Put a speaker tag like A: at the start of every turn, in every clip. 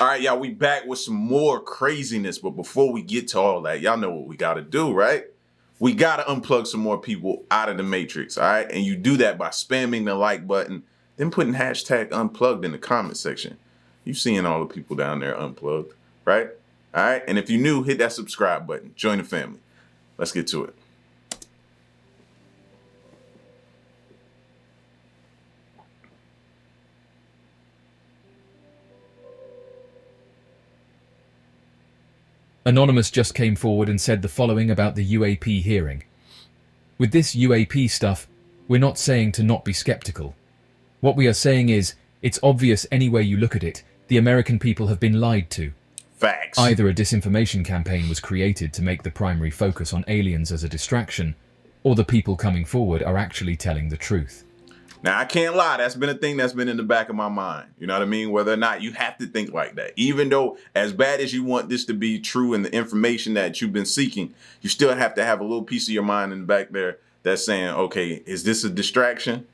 A: All right, y'all, we back with some more craziness. But before we get to all that, y'all know what we got to do, right? We got to unplug some more people out of the matrix, all right? And you do that by spamming the like button, then putting hashtag unplugged in the comment section. You've seen all the people down there unplugged, right? All right, and if you're new, hit that subscribe button. Join the family. Let's get to it.
B: Anonymous just came forward and said the following about the UAP hearing. With this UAP stuff, we're not saying to not be skeptical. What we are saying is, it's obvious any way you look at it, the American people have been lied to.
A: Facts.
B: Either a disinformation campaign was created to make the primary focus on aliens as a distraction, or the people coming forward are actually telling the truth.
A: Now, I can't lie. That's been a thing that's been in the back of my mind. You know what I mean? Whether or not you have to think like that. Even though as bad as you want this to be true and the information that you've been seeking, you still have to have a little piece of your mind in the back there that's saying, okay, is this a distraction?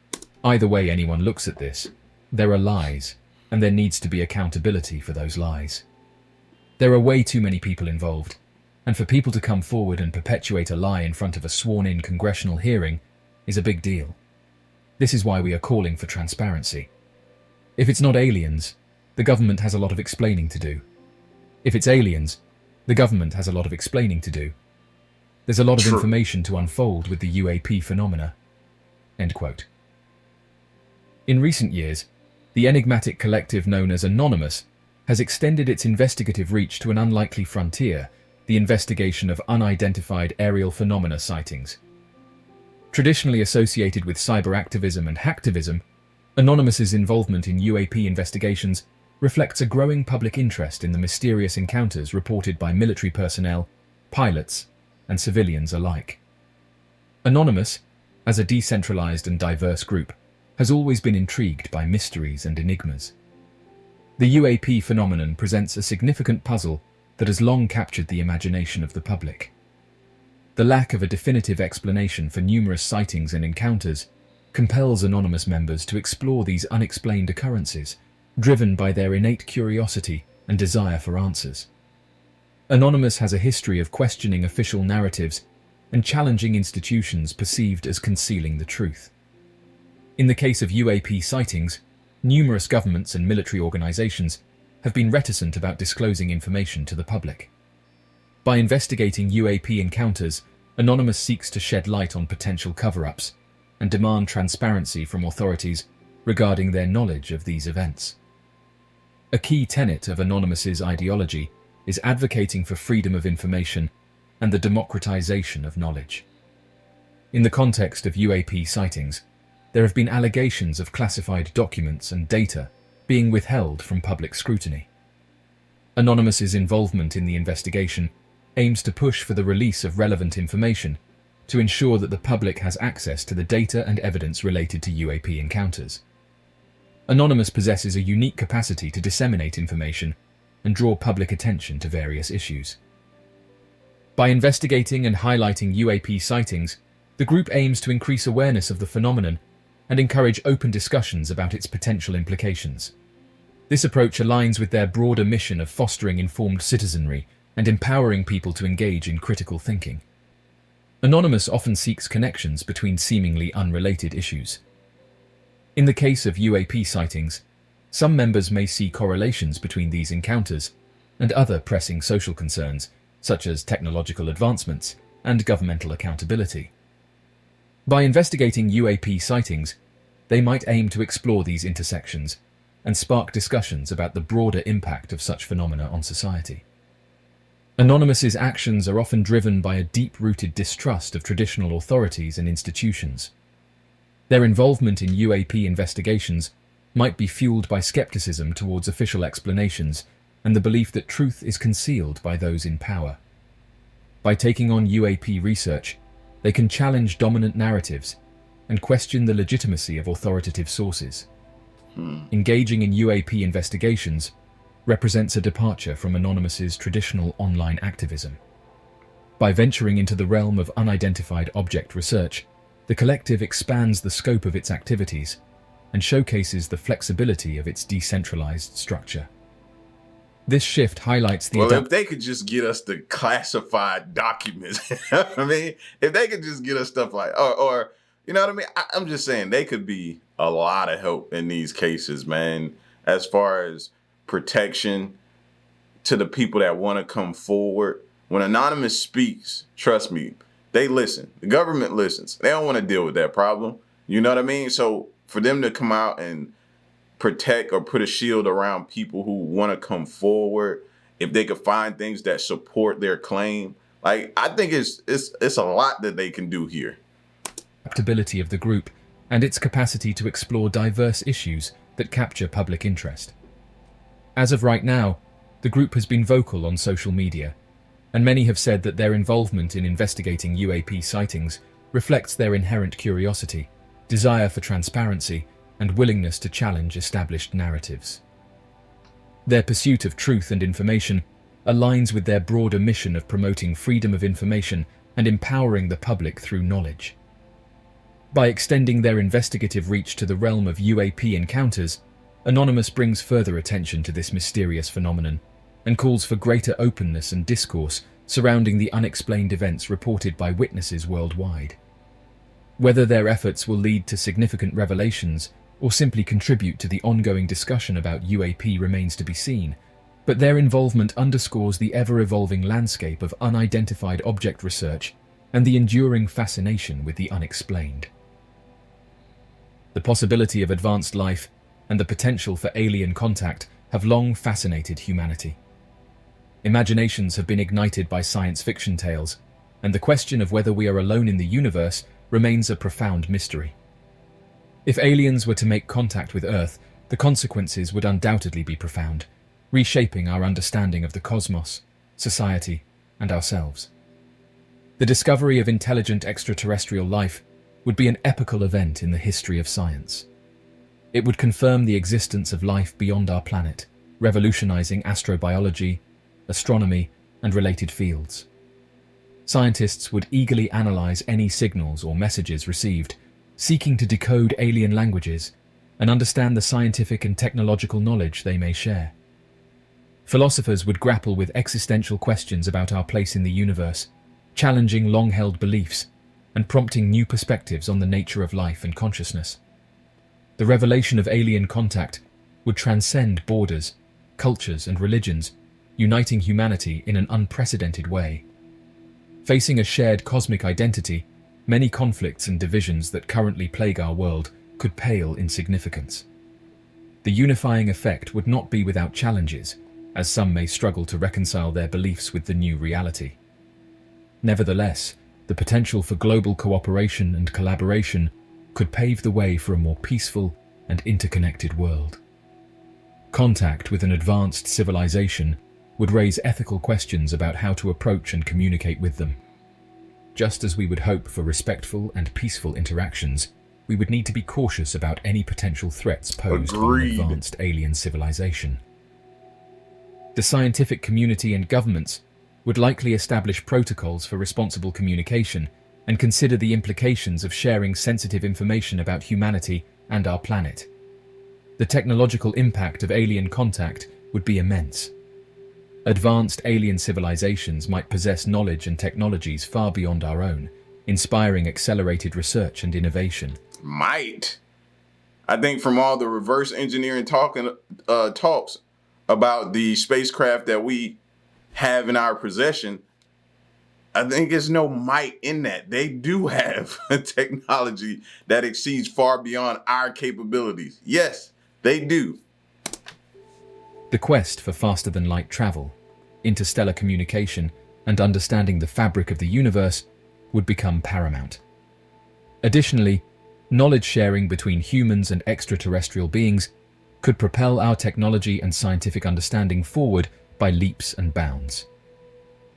B: Either way anyone looks at this, there are lies, and there needs to be accountability for those lies. There are way too many people involved, and for people to come forward and perpetuate a lie in front of a sworn-in congressional hearing is a big deal. This is why we are calling for transparency. If it's not aliens, the government has a lot of explaining to do. If it's aliens, the government has a lot of explaining to do. There's a lot of information to unfold with the UAP phenomena." End quote. In recent years, the enigmatic collective known as Anonymous has extended its investigative reach to an unlikely frontier, the investigation of unidentified aerial phenomena sightings. Traditionally associated with cyber activism and hacktivism, Anonymous's involvement in UAP investigations reflects a growing public interest in the mysterious encounters reported by military personnel, pilots, and civilians alike. Anonymous, as a decentralized and diverse group, has always been intrigued by mysteries and enigmas. The UAP phenomenon presents a significant puzzle that has long captured the imagination of the public. The lack of a definitive explanation for numerous sightings and encounters compels Anonymous members to explore these unexplained occurrences, driven by their innate curiosity and desire for answers. Anonymous has a history of questioning official narratives and challenging institutions perceived as concealing the truth. In the case of UAP sightings, numerous governments and military organizations have been reticent about disclosing information to the public. By investigating UAP encounters, Anonymous seeks to shed light on potential cover-ups and demand transparency from authorities regarding their knowledge of these events. A key tenet of Anonymous's ideology is advocating for freedom of information and the democratization of knowledge. In the context of UAP sightings, there have been allegations of classified documents and data being withheld from public scrutiny. Anonymous's involvement in the investigation aims to push for the release of relevant information to ensure that the public has access to the data and evidence related to UAP encounters. Anonymous possesses a unique capacity to disseminate information and draw public attention to various issues. By investigating and highlighting UAP sightings, the group aims to increase awareness of the phenomenon and encourage open discussions about its potential implications. This approach aligns with their broader mission of fostering informed citizenry and empowering people to engage in critical thinking. Anonymous often seeks connections between seemingly unrelated issues. In the case of UAP sightings, some members may see correlations between these encounters and other pressing social concerns, such as technological advancements and governmental accountability. By investigating UAP sightings, they might aim to explore these intersections and spark discussions about the broader impact of such phenomena on society. Anonymous's actions are often driven by a deep-rooted distrust of traditional authorities and institutions. Their involvement in UAP investigations might be fueled by skepticism towards official explanations and the belief that truth is concealed by those in power. By taking on UAP research, they can challenge dominant narratives and question the legitimacy of authoritative sources. Engaging in UAP investigations represents a departure from Anonymous's traditional online activism. By venturing into the realm of unidentified object research, the collective expands the scope of its activities and showcases the flexibility of its decentralized structure. This shift highlights the
A: Well, if they could just get us the classified documents, I mean, if they could just get us stuff like, or you know what I mean? I'm just saying they could be a lot of help in these cases, man, as far as protection to the people that want to come forward. When Anonymous speaks, trust me, they listen. The government listens. They don't want to deal with that problem. You know what I mean? So for them to come out and protect or put a shield around people who want to come forward, if they could find things that support their claim, like, I think it's a lot that they can do here.
B: Adaptability of the group and its capacity to explore diverse issues that capture public interest. As of right now, the group has been vocal on social media, and many have said that their involvement in investigating UAP sightings reflects their inherent curiosity, desire for transparency, and willingness to challenge established narratives. Their pursuit of truth and information aligns with their broader mission of promoting freedom of information and empowering the public through knowledge. By extending their investigative reach to the realm of UAP encounters, Anonymous brings further attention to this mysterious phenomenon and calls for greater openness and discourse surrounding the unexplained events reported by witnesses worldwide. Whether their efforts will lead to significant revelations or simply contribute to the ongoing discussion about UAP remains to be seen, but their involvement underscores the ever-evolving landscape of unidentified object research and the enduring fascination with the unexplained. The possibility of advanced life and the potential for alien contact have long fascinated humanity. Imaginations have been ignited by science fiction tales, and the question of whether we are alone in the universe remains a profound mystery. If aliens were to make contact with Earth, the consequences would undoubtedly be profound, reshaping our understanding of the cosmos, society, and ourselves. The discovery of intelligent extraterrestrial life would be an epochal event in the history of science. It would confirm the existence of life beyond our planet, revolutionizing astrobiology, astronomy, and related fields. Scientists would eagerly analyze any signals or messages received, seeking to decode alien languages and understand the scientific and technological knowledge they may share. Philosophers would grapple with existential questions about our place in the universe, challenging long-held beliefs and prompting new perspectives on the nature of life and consciousness. The revelation of alien contact would transcend borders, cultures, and religions, uniting humanity in an unprecedented way. Facing a shared cosmic identity, many conflicts and divisions that currently plague our world could pale in significance. The unifying effect would not be without challenges, as some may struggle to reconcile their beliefs with the new reality. Nevertheless, the potential for global cooperation and collaboration could pave the way for a more peaceful and interconnected world. Contact with an advanced civilization would raise ethical questions about how to approach and communicate with them. Just as we would hope for respectful and peaceful interactions, we would need to be cautious about any potential threats posed by an advanced alien civilization. The scientific community and governments would likely establish protocols for responsible communication and consider the implications of sharing sensitive information about humanity and our planet. The technological impact of alien contact would be immense. Advanced alien civilizations might possess knowledge and technologies far beyond our own, inspiring accelerated research and innovation.
A: Might. I think from all the reverse engineering talks about the spacecraft that we have in our possession, I think there's no might in that. They do have a technology that exceeds far beyond our capabilities. Yes, they do.
B: The quest for faster-than-light travel, interstellar communication, and understanding the fabric of the universe would become paramount. Additionally, knowledge sharing between humans and extraterrestrial beings could propel our technology and scientific understanding forward by leaps and bounds.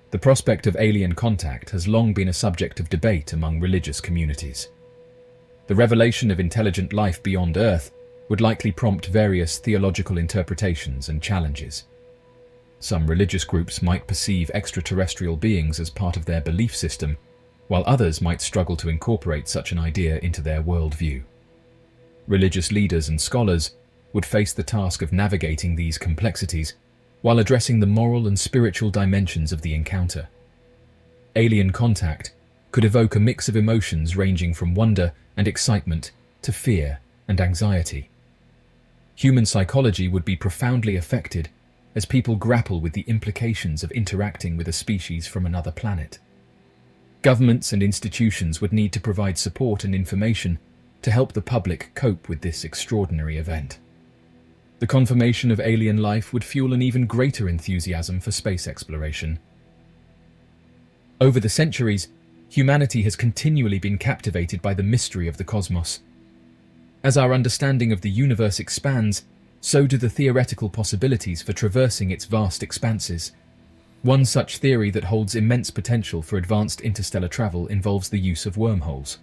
B: The prospect of alien contact has long been a subject of debate among religious communities. The revelation of intelligent life beyond Earth would likely prompt various theological interpretations and challenges. Some religious groups might perceive extraterrestrial beings as part of their belief system, while others might struggle to incorporate such an idea into their worldview. Religious leaders and scholars would face the task of navigating these complexities while addressing the moral and spiritual dimensions of the encounter. Alien contact could evoke a mix of emotions ranging from wonder and excitement to fear and anxiety. Human psychology would be profoundly affected as people grapple with the implications of interacting with a species from another planet. Governments and institutions would need to provide support and information to help the public cope with this extraordinary event. The confirmation of alien life would fuel an even greater enthusiasm for space exploration. Over the centuries, humanity has continually been captivated by the mystery of the cosmos. As our understanding of the universe expands, so do the theoretical possibilities for traversing its vast expanses. One such theory that holds immense potential for advanced interstellar travel involves the use of wormholes.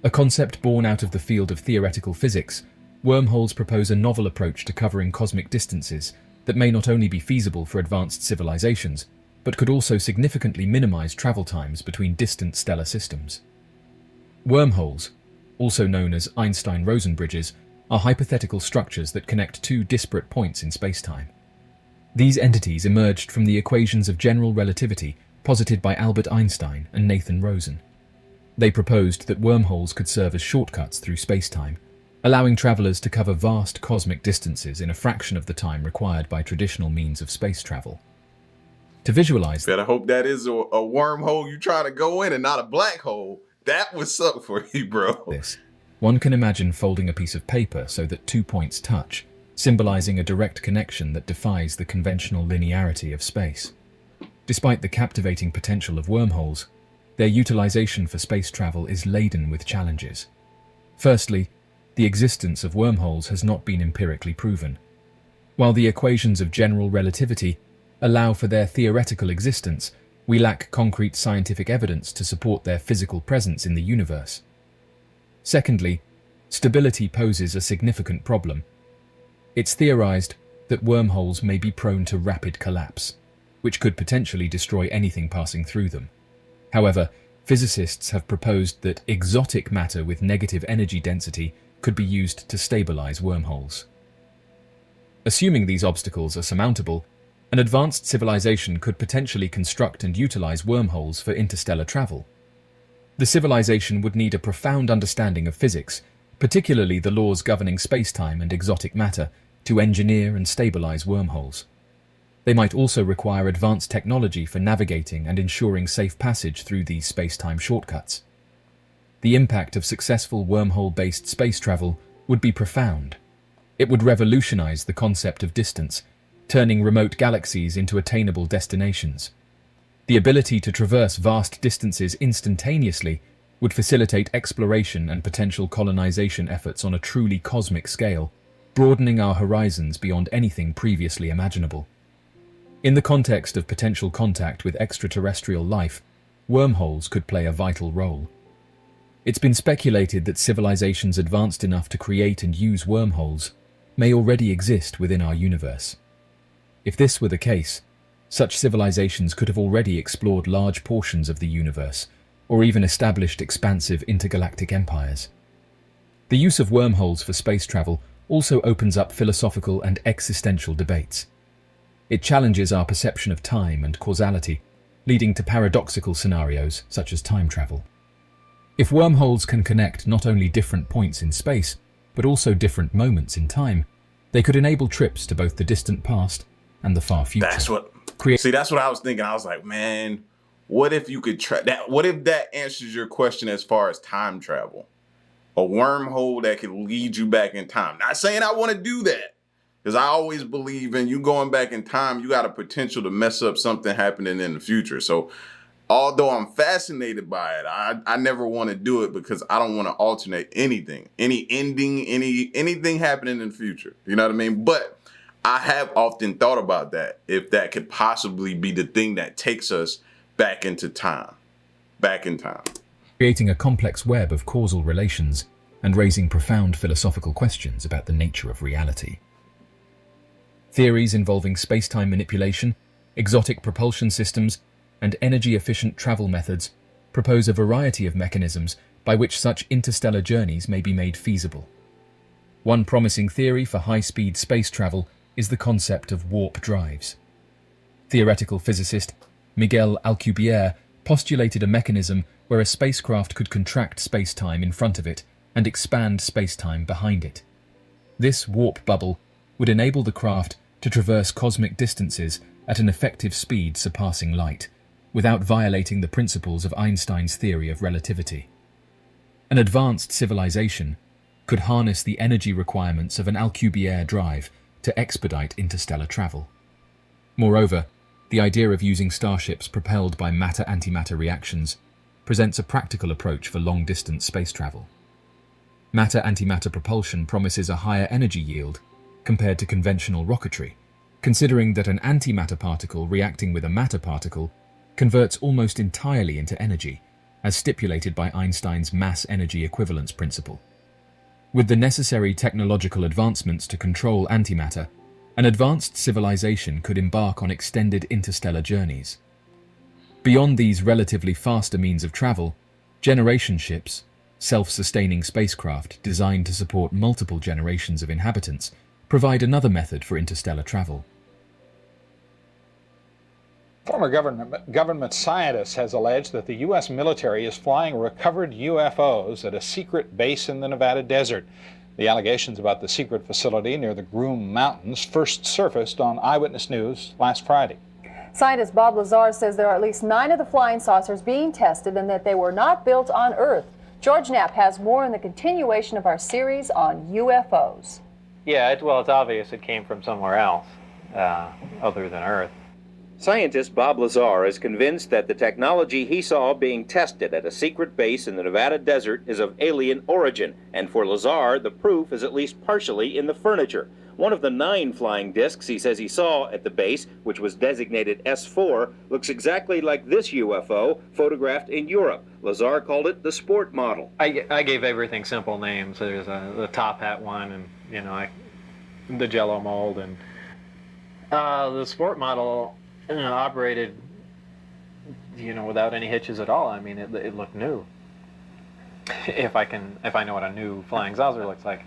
B: A concept born out of the field of theoretical physics, wormholes propose a novel approach to covering cosmic distances that may not only be feasible for advanced civilizations, but could also significantly minimize travel times between distant stellar systems. Wormholes, also known as Einstein-Rosen bridges, are hypothetical structures that connect two disparate points in spacetime. These entities emerged from the equations of general relativity posited by Albert Einstein and Nathan Rosen. They proposed that wormholes could serve as shortcuts through spacetime, allowing travelers to cover vast cosmic distances in a fraction of the time required by traditional means of space travel. To visualize,
A: Better hope that is a wormhole you try to go in and not a black hole. That would suck for you, bro.
B: this, one can imagine folding a piece of paper so that 2 points touch, symbolizing a direct connection that defies the conventional linearity of space. Despite the captivating potential of wormholes, their utilization for space travel is laden with challenges. Firstly, the existence of wormholes has not been empirically proven. While the equations of general relativity allow for their theoretical existence, we lack concrete scientific evidence to support their physical presence in the universe. Secondly, stability poses a significant problem. It's theorized that wormholes may be prone to rapid collapse, which could potentially destroy anything passing through them. However, physicists have proposed that exotic matter with negative energy density could be used to stabilize wormholes. Assuming these obstacles are surmountable, an advanced civilization could potentially construct and utilize wormholes for interstellar travel. The civilization would need a profound understanding of physics, particularly the laws governing spacetime and exotic matter, to engineer and stabilize wormholes. They might also require advanced technology for navigating and ensuring safe passage through these spacetime shortcuts. The impact of successful wormhole-based space travel would be profound. It would revolutionize the concept of distance, turning remote galaxies into attainable destinations. The ability to traverse vast distances instantaneously would facilitate exploration and potential colonization efforts on a truly cosmic scale, broadening our horizons beyond anything previously imaginable. In the context of potential contact with extraterrestrial life, wormholes could play a vital role. It's been speculated that civilizations advanced enough to create and use wormholes may already exist within our universe. If this were the case, such civilizations could have already explored large portions of the universe, or even established expansive intergalactic empires. The use of wormholes for space travel also opens up philosophical and existential debates. It challenges our perception of time and causality, leading to paradoxical scenarios such as time travel. If wormholes can connect not only different points in space, but also different moments in time, they could enable trips to both the distant past and the far future.
A: That's what I was thinking. I was like, man, what if you could that? What if that answers your question as far as time travel? A wormhole that could lead you back in time. Not saying I want to do that, because I always believe in you going back in time, you got a potential to mess up something happening in the future. So although I'm fascinated by it, I never want to do it because I don't want to alternate anything, any ending, anything happening in the future. You know what I mean? But I have often thought about that, if that could possibly be the thing that takes us back into time,
B: creating a complex web of causal relations and raising profound philosophical questions about the nature of reality. Theories involving space-time manipulation, exotic propulsion systems, and energy-efficient travel methods propose a variety of mechanisms by which such interstellar journeys may be made feasible. One promising theory for high-speed space travel is the concept of warp drives. Theoretical physicist Miguel Alcubierre postulated a mechanism where a spacecraft could contract space-time in front of it and expand space-time behind it. This warp bubble would enable the craft to traverse cosmic distances at an effective speed surpassing light, without violating the principles of Einstein's theory of relativity. An advanced civilization could harness the energy requirements of an Alcubierre drive to expedite interstellar travel. Moreover, the idea of using starships propelled by matter-antimatter reactions presents a practical approach for long-distance space travel. Matter-antimatter propulsion promises a higher energy yield compared to conventional rocketry, considering that an antimatter particle reacting with a matter particle converts almost entirely into energy, as stipulated by Einstein's mass-energy equivalence principle. With the necessary technological advancements to control antimatter, an advanced civilization could embark on extended interstellar journeys. Beyond these relatively faster means of travel, generation ships, self-sustaining spacecraft designed to support multiple generations of inhabitants, provide another method for interstellar travel.
C: Former government scientist has alleged that the U.S. military is flying recovered UFOs at a secret base in the Nevada desert. The allegations about the secret facility near the Groom Mountains first surfaced on Eyewitness News last Friday.
D: Scientist Bob Lazar says there are at least 9 of the flying saucers being tested and that they were not built on Earth. George Knapp has more in the continuation of our series on UFOs.
E: Yeah, it's obvious it came from somewhere else other than Earth.
F: Scientist Bob Lazar is convinced that the technology he saw being tested at a secret base in the Nevada desert is of alien origin, and for Lazar, the proof is at least partially in the furniture. One of the 9 flying discs he says he saw at the base, which was designated S4, looks exactly like this UFO photographed in Europe. Lazar called it the sport model.
E: I gave everything simple names. There's the top hat one, and the Jello mold, and the sport model operated without any hitches at all. I mean, it looked new. If I know what a new flying saucer looks like.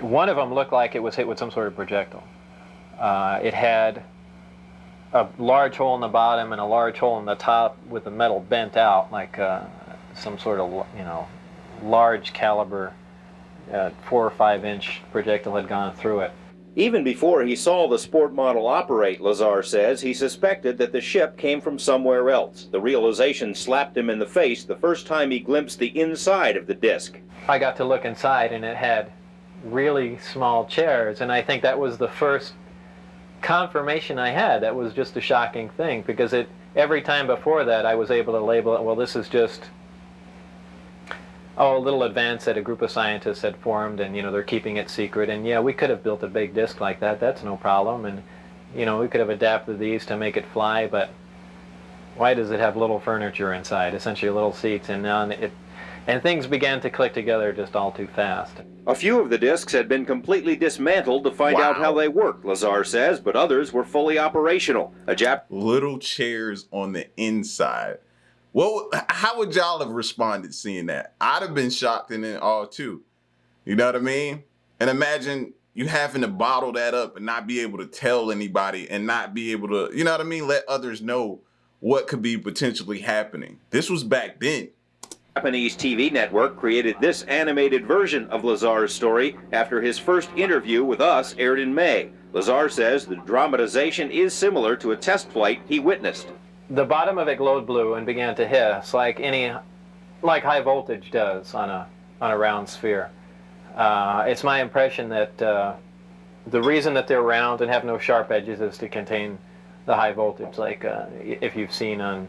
E: One of them looked like it was hit with some sort of projectile. It had a large hole in the bottom and a large hole in the top with the metal bent out, like some sort of large caliber 4 or 5 inch projectile had gone through it.
F: Even before he saw the sport model operate, Lazar says, he suspected that the ship came from somewhere else. The realization slapped him in the face the first time he glimpsed the inside of the disc.
E: I got to look inside, and it had really small chairs, and I think that was the first confirmation I had. That was just a shocking thing, because every time before that I was able to label it, well, this is just a little advance that a group of scientists had formed, and they're keeping it secret, and yeah, we could have built a big disc like that, that's no problem, and we could have adapted these to make it fly, but why does it have little furniture inside, essentially little seats, and things began to click together just all too fast.
F: A few of the discs had been completely dismantled to find out how they worked, Lazar says, but others were fully operational.
A: Little chairs on the inside. How would y'all have responded seeing that? I'd have been shocked and in awe too. You know what I mean? And imagine you having to bottle that up and not be able to tell anybody and not be able to, you know what I mean, let others know what could be potentially happening. This was back then.
F: Japanese TV network created this animated version of Lazar's story after his first interview with us aired in May. Lazar says the dramatization is similar to a test flight he witnessed.
E: The bottom of it glowed blue and began to hiss like high voltage does on a round sphere. It's my impression that the reason that they're round and have no sharp edges is to contain the high voltage. Like if you've seen on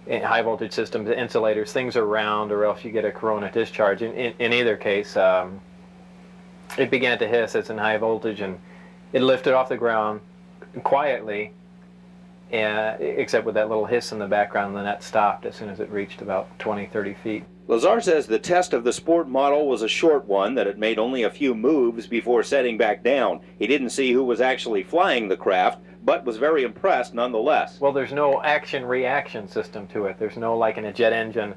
E: high voltage systems, insulators, things are round, or else you get a corona discharge. In either case, it began to hiss. It's in high voltage, and it lifted off the ground quietly. Except with that little hiss in the background, and then that stopped as soon as it reached about 20-30 feet.
F: Lazar says the test of the sport model was a short one, that it made only a few moves before setting back down. He didn't see who was actually flying the craft, but was very impressed nonetheless.
E: Well, there's no action-reaction system to it. There's no, like in a jet engine,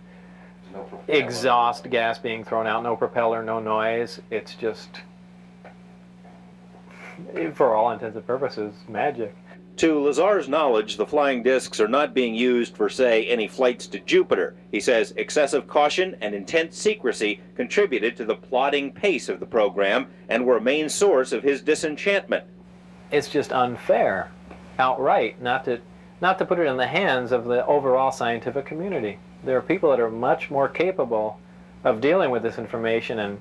E: exhaust gas being thrown out, no propeller, no noise. It's just for all intents and purposes, magic.
F: To Lazar's knowledge, the flying discs are not being used for, say, any flights to Jupiter. He says excessive caution and intense secrecy contributed to the plodding pace of the program and were a main source of his disenchantment.
E: It's just unfair, outright, not to put it in the hands of the overall scientific community. There are people that are much more capable of dealing with this information, and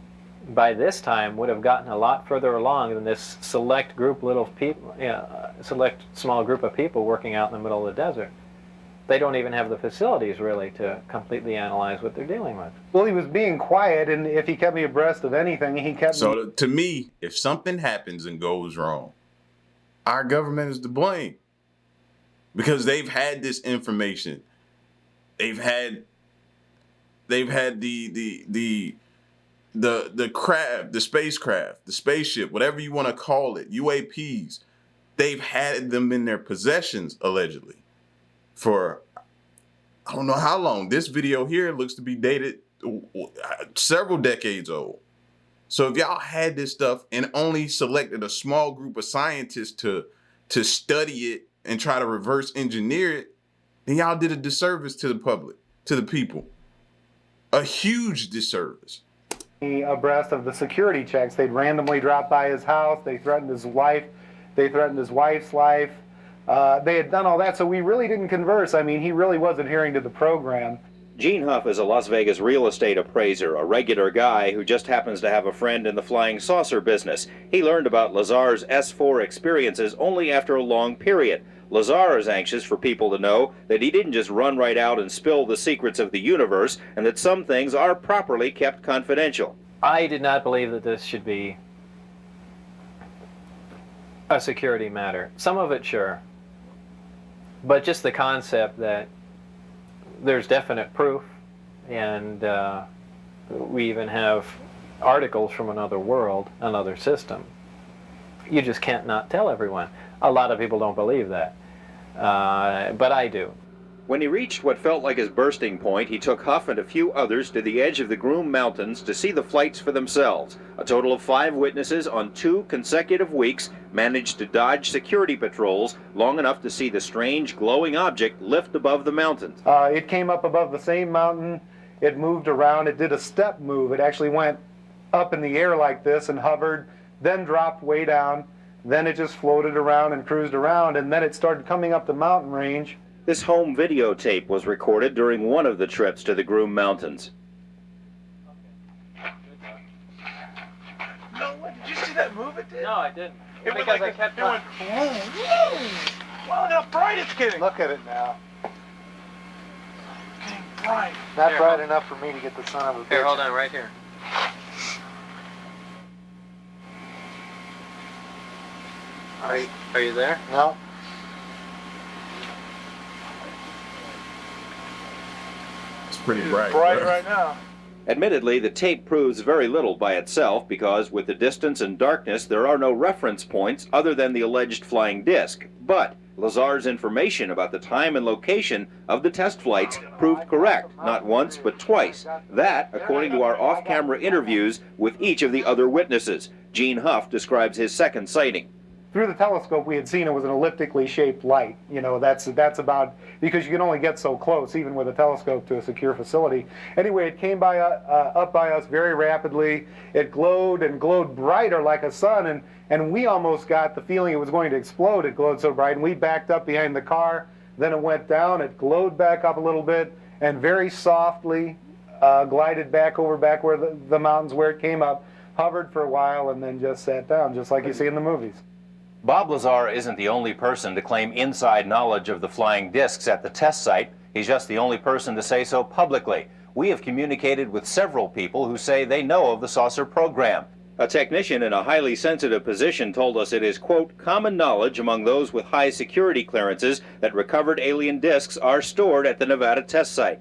E: by this time would have gotten a lot further along than this select group, select small group of people working out in the middle of the desert. They don't even have the facilities really to completely analyze what they're dealing with.
G: Well, he was being quiet, and if he kept me abreast of anything, he kept me...
A: So to me, if something happens and goes wrong, our government is to blame, because they've had this information. They've had the craft, the spacecraft, the spaceship, whatever you want to call it, UAPs. They've had them in their possessions, allegedly, for I don't know how long. This video here looks to be dated several decades old. So if y'all had this stuff and only selected a small group of scientists to study it and try to reverse engineer it, then y'all did a disservice to the public, to the people. A huge disservice.
G: Abreast of the security checks. They'd randomly drop by his house. They threatened his wife. They threatened his wife's life. They had done all that, so we really didn't converse. I mean, he really was adhering to the program.
F: Gene Huff is a Las Vegas real estate appraiser, a regular guy who just happens to have a friend in the flying saucer business. He learned about Lazar's S4 experiences only after a long period. Lazar is anxious for people to know that he didn't just run right out and spill the secrets of the universe, and that some things are properly kept confidential.
E: I did not believe that this should be a security matter. Some of it, sure. But just the concept that there's definite proof, and we even have articles from another world, another system. You just can't not tell everyone. A lot of people don't believe that, but I do.
F: When he reached what felt like his bursting point, he took Huff and a few others to the edge of the Groom Mountains to see the flights for themselves. A total of 5 witnesses on 2 consecutive weeks managed to dodge security patrols long enough to see the strange glowing object lift above the mountains.
G: It came up above the same mountain. It moved around. It did a step move. It actually went up in the air like this and hovered, then dropped way down. Then it just floated around and cruised around, and then it started coming up the mountain range.
F: This home videotape was recorded during one of the trips to the Groom Mountains.
H: No, what, did you see that move it did?
E: No, I didn't.
H: It went like it went boom, boom. Wow, look how bright it's getting.
G: Look at it now.
H: Getting bright.
G: Not
E: Here,
G: bright
E: hold-
G: enough for me to get the son of a bitch.
E: Here, hold on, right here. Are you there?
G: No.
A: It's pretty bright.
H: Bright
A: bro.
H: right now.
F: Admittedly, the tape proves very little by itself because with the distance and darkness there are no reference points other than the alleged flying disc. But Lazar's information about the time and location of the test flights proved correct, not once but twice. That, according to our off-camera interviews with each of the other witnesses. Gene Huff describes his second sighting.
G: Through the telescope, we had seen it was an elliptically shaped light. You know, that's about, because you can only get so close, even with a telescope, to a secure facility. Anyway, it came by up by us very rapidly. It glowed and glowed brighter like a sun, and we almost got the feeling it was going to explode. It glowed so bright, and we backed up behind the car. Then it went down. It glowed back up a little bit, and very softly glided back over back where the mountains where it came up, hovered for a while, and then just sat down, just like you see in the movies.
F: Bob Lazar isn't the only person to claim inside knowledge of the flying discs at the test site. He's just the only person to say so publicly. We have communicated with several people who say they know of the saucer program. A technician in a highly sensitive position told us it is, quote, common knowledge among those with high security clearances that recovered alien discs are stored at the Nevada test site.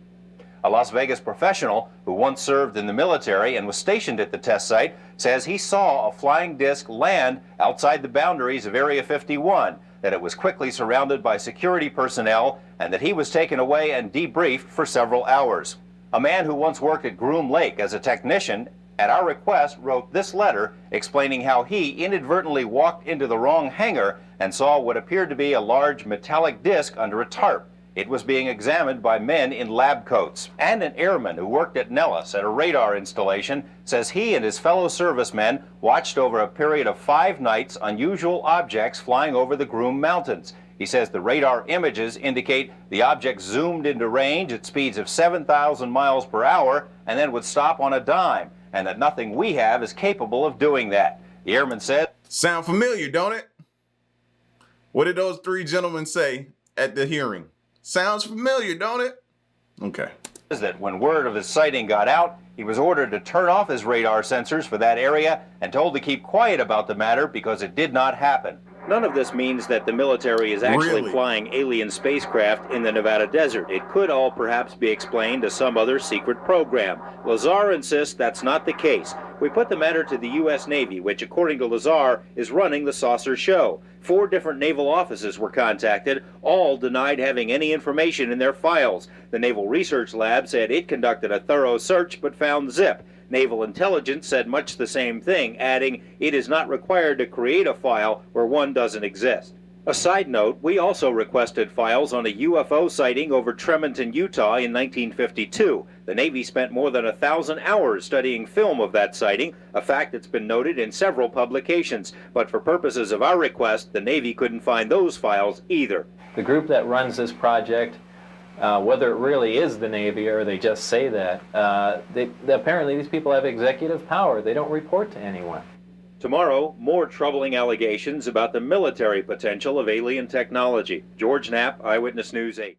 F: A Las Vegas professional who once served in the military and was stationed at the test site says he saw a flying disc land outside the boundaries of Area 51, that it was quickly surrounded by security personnel, and that he was taken away and debriefed for several hours. A man who once worked at Groom Lake as a technician at our request, wrote this letter explaining how he inadvertently walked into the wrong hangar and saw what appeared to be a large metallic disc under a tarp. It was being examined by men in lab coats. And an airman who worked at Nellis at a radar installation says he and his fellow servicemen watched over a period of 5 nights unusual objects flying over the Groom Mountains. He says the radar images indicate the objects zoomed into range at speeds of 7,000 miles per hour and then would stop on a dime, and that nothing we have is capable of doing that. The airman said,
A: Sound familiar, don't it? What did those 3 gentlemen say at the hearing? Sounds familiar, don't it? Okay.
F: That when word of his sighting got out, he was ordered to turn off his radar sensors for that area and told to keep quiet about the matter because it did not happen. None of this means that the military is actually flying alien spacecraft in the Nevada desert. It could all perhaps be explained to some other secret program. Lazar insists that's not the case. We put the matter to the U.S. Navy, which, according to Lazar, is running the saucer show. 4 different naval offices were contacted. All denied having any information in their files. The Naval Research Lab said it conducted a thorough search but found zip. Naval Intelligence said much the same thing, adding it is not required to create a file where one doesn't exist. A side note, we also requested files on a UFO sighting over Tremonton, Utah in 1952. The Navy spent more than 1,000 hours studying film of that sighting, a fact that's been noted in several publications. But for purposes of our request, the Navy couldn't find those files either.
E: The group that runs this project, whether it really is the Navy or they just say that, apparently these people have executive power. They don't report to anyone.
F: Tomorrow, more troubling allegations about the military potential of alien technology. George Knapp, Eyewitness News 8.